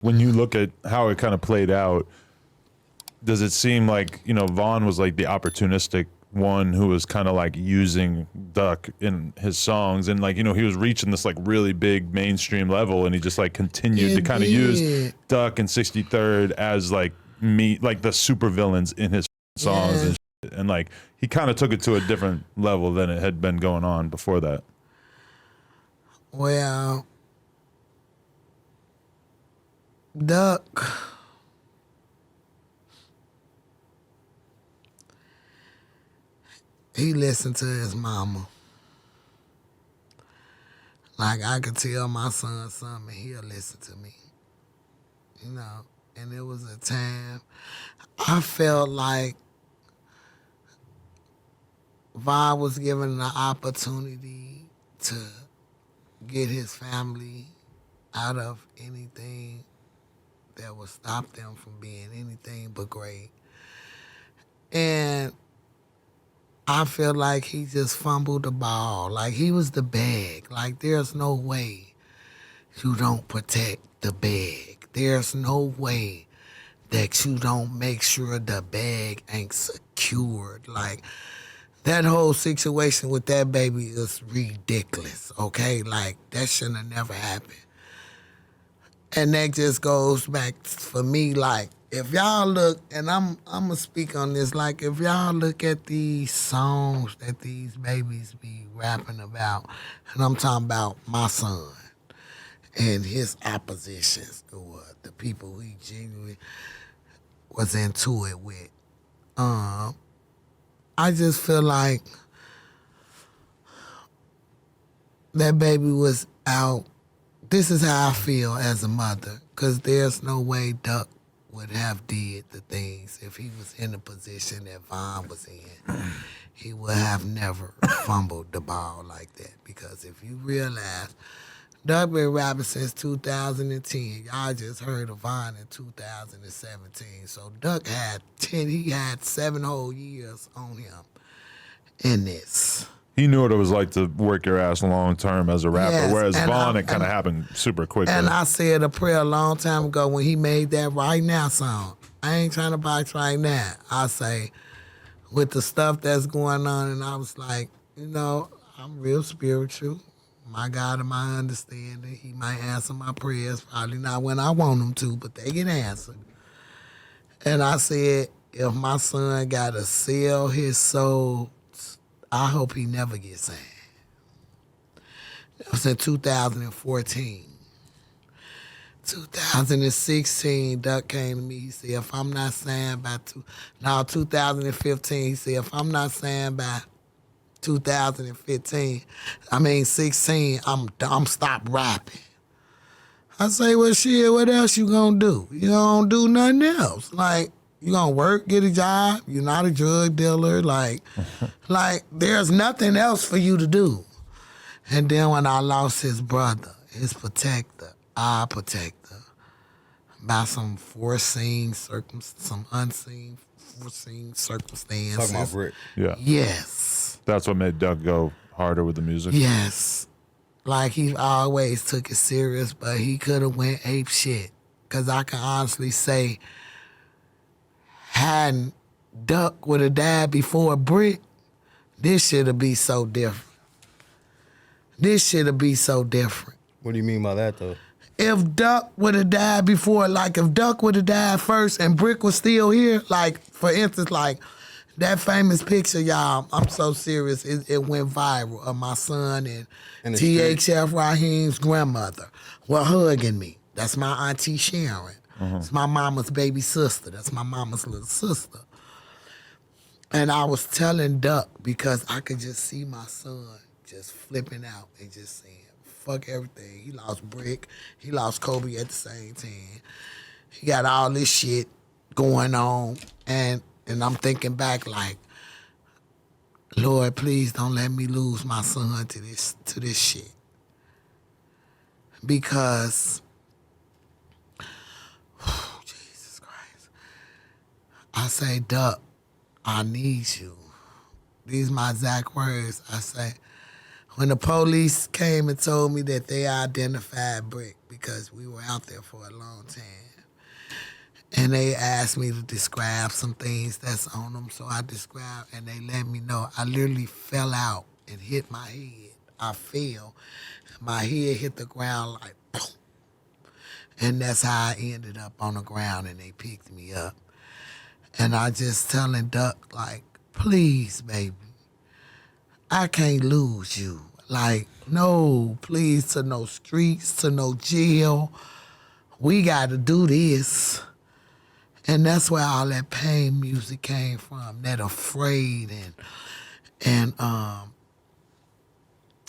When you look at how it kind of played out, does it seem like, Vaughn was like the opportunistic one who was kind of like using Duck in his songs, and like, he was reaching this like really big mainstream level, and he just like continued to kind of use Duck and 63rd as like like the super villains in his songs and shit. And like he kind of took it to a different level than it had been going on before that. Well, Duck, he listened to his mama. Like, I could tell my son something, he'll listen to me. And it was a time I felt like Vaughn was given the opportunity to get his family out of anything that would stop them from being anything but great. And I feel like he just fumbled the ball. Like, he was the bag. Like, there's no way you don't protect the bag. There's no way that you don't make sure the bag ain't secured. Like, that whole situation with that baby is ridiculous, okay? Like, that shouldn't have never happened. And that just goes back for me, like, if y'all look, and I'm gonna speak on this, like, if y'all look at these songs that these babies be rapping about, and I'm talking about my son and his oppositions, or the people he genuinely was into it with, I just feel like that baby was out. This is how I feel as a mother, because there's no way Duck would have did the things if he was in the position that Vaughn was in. He would have never fumbled the ball like that, because if you realize Duck been rapping since 2010. Y'all just heard of Vaughn in 2017. So Duck had 7 whole years on him in this. He knew what it was like to work your ass long term as a rapper, Yes, whereas Vaughn, it kind of happened super quickly. And I said a prayer a long time ago when he made that Right Now song. I ain't trying to box right now. I say, with the stuff that's going on, and I was like, I'm real spiritual. My God and my understanding, he might answer my prayers. Probably not when I want him to, but they get answered. And I said, if my son got to sell his soul, I hope he never gets signed. That was in 2014. 2016, Duck came to me. He said, if I'm not signed by 2015, he said, if I'm not signed by 16, I'm stop rapping. I say, well, shit, what else you gonna do? You don't do nothing else. Like, you gonna work, get a job. You're not a drug dealer. Like, there's nothing else for you to do. And then when I lost his brother, his protector, our protector, by some unseen foreseen circumstances. Talking about Brick. Yeah. Yes. That's what made Duck go harder with the music. Yes. Like, he always took it serious, but he could have went ape shit. Because I can honestly say, hadn't Duck would have died before Brick, this should have been so different. What do you mean by that, though? If Duck would have died before, like, if Duck would have died first and Brick was still here, like, for instance, like, that famous picture, y'all, I'm so serious, it went viral, of my son and THF Raheem's grandmother were hugging me. That's my auntie Sharon. It's my mama's baby sister. That's my mama's little sister. And I was telling Duck, because I could just see my son just flipping out and just saying, fuck everything. He lost Brick. He lost Kobe at the same time. He got all this shit going on. And I'm thinking back like, Lord, please don't let me lose my son to this shit. Because, Jesus Christ. I say, Duck, I need you. These my exact words. I say, When the police came and told me that they identified Brick because we were out there for a long time, and they asked me to describe some things that's on them, so I described, and they let me know. I literally fell out and hit my head. I fell. My head hit the ground like boom. And that's how I ended up on the ground, and they picked me up. And I just telling Duck, like, please, baby, I can't lose you. Like, no, please, to no streets, to no jail. We got to do this. And that's where all that pain music came from, that afraid and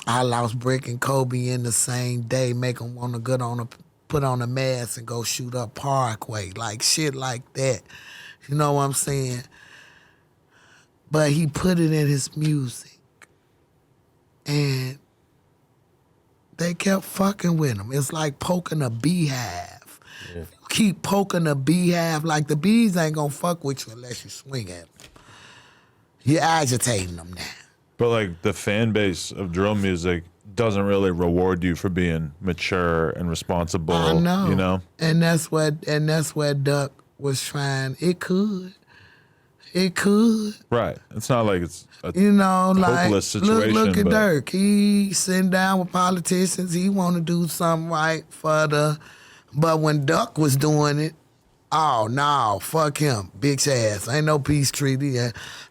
I lost Brick and Kobe in the same day, make them want to put on a mask and go shoot up Parkway, like shit like that. You know what I'm saying? But he put it in his music. And they kept fucking with him. It's like poking a beehive. Yeah. Keep poking a beehive, like the bees ain't gonna fuck with you unless you swing at them. You're agitating them now. But like the fan base of drill music doesn't really reward you for being mature and responsible. I know. You know? And that's what Duck was trying. It could. Right. It's not like it's a hopeless situation. Look at Dirk. He sitting down with politicians. He want to do something right for the. But when Duck was doing it, oh no, fuck him, bitch ass. Ain't no peace treaty.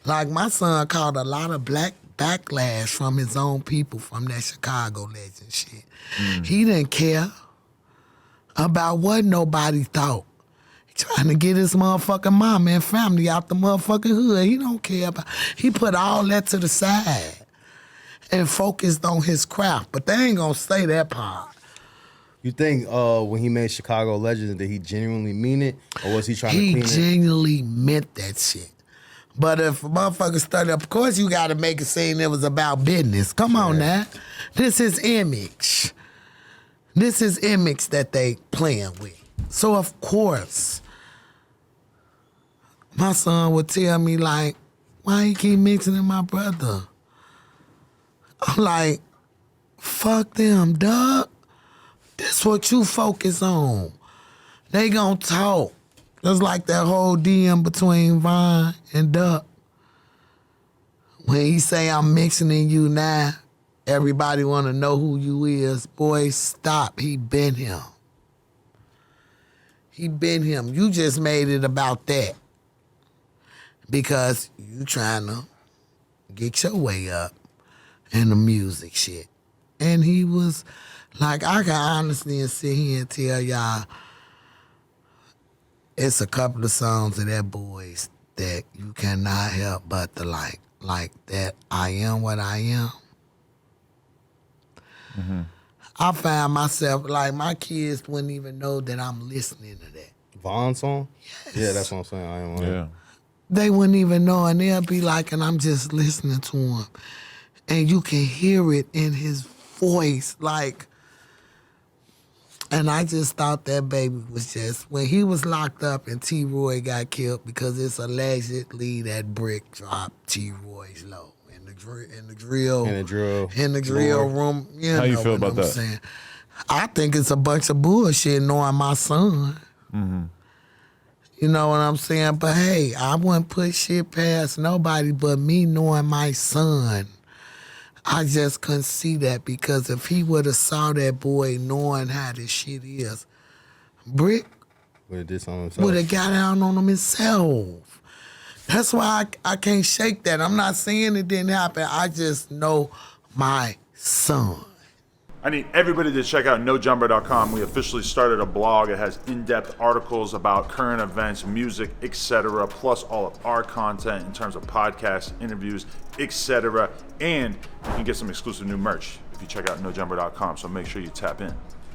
Like my son caught a lot of black backlash from his own people from that Chicago legend shit. He didn't care about what nobody thought. Trying to get his motherfucking mama and family out the motherfucking hood. He don't care about. He put all that to the side and focused on his craft. But they ain't gonna say that part. You think when he made Chicago Legends that he genuinely mean it, or was he trying to clean it? He genuinely meant that shit. But if a motherfucker started, of course you got to make it seem it was about business. Come on now, this is image. This is image that they playing with. So of course. My son would tell me, like, why you keep mentioning my brother? I'm like, fuck them, dog. This what you focus on. They gonna talk. Just like that whole DM between Vine and Duck. When he say, I'm mentioning you now, everybody wanna know who you is. Boy, stop. He been him. He been him. You just made it about that. Because you trying to get your way up in the music shit. And he was, like, I can honestly sit here and tell y'all, it's a couple of songs of that boys that you cannot help but to like that I Am What I Am. Mm-hmm. I found myself, like, my kids wouldn't even know that I'm listening to that. Vaughn song? Yes. Yeah, that's what I'm saying. I Am What I Am. They wouldn't even know, and they'll be like, and I'm just listening to him. And you can hear it in his voice, like, and I just thought that baby was just, when he was locked up and T-Roy got killed, because it's allegedly that Brick dropped T-Roy's low in the drill room. How you feel about that? Saying. I think it's a bunch of bullshit knowing my son. Mm-hmm. You know what I'm saying? But hey, I wouldn't put shit past nobody but me knowing my son. I just couldn't see that, because if he would have saw that boy knowing how this shit is, Brick would have got out on him himself. That's why I can't shake that. I'm not saying it didn't happen. I just know my son. I need everybody to check out NoJumper.com. We officially started a blog. It has in-depth articles about current events, music, etc., plus all of our content in terms of podcasts, interviews, etc. And you can get some exclusive new merch if you check out NoJumper.com. So make sure you tap in.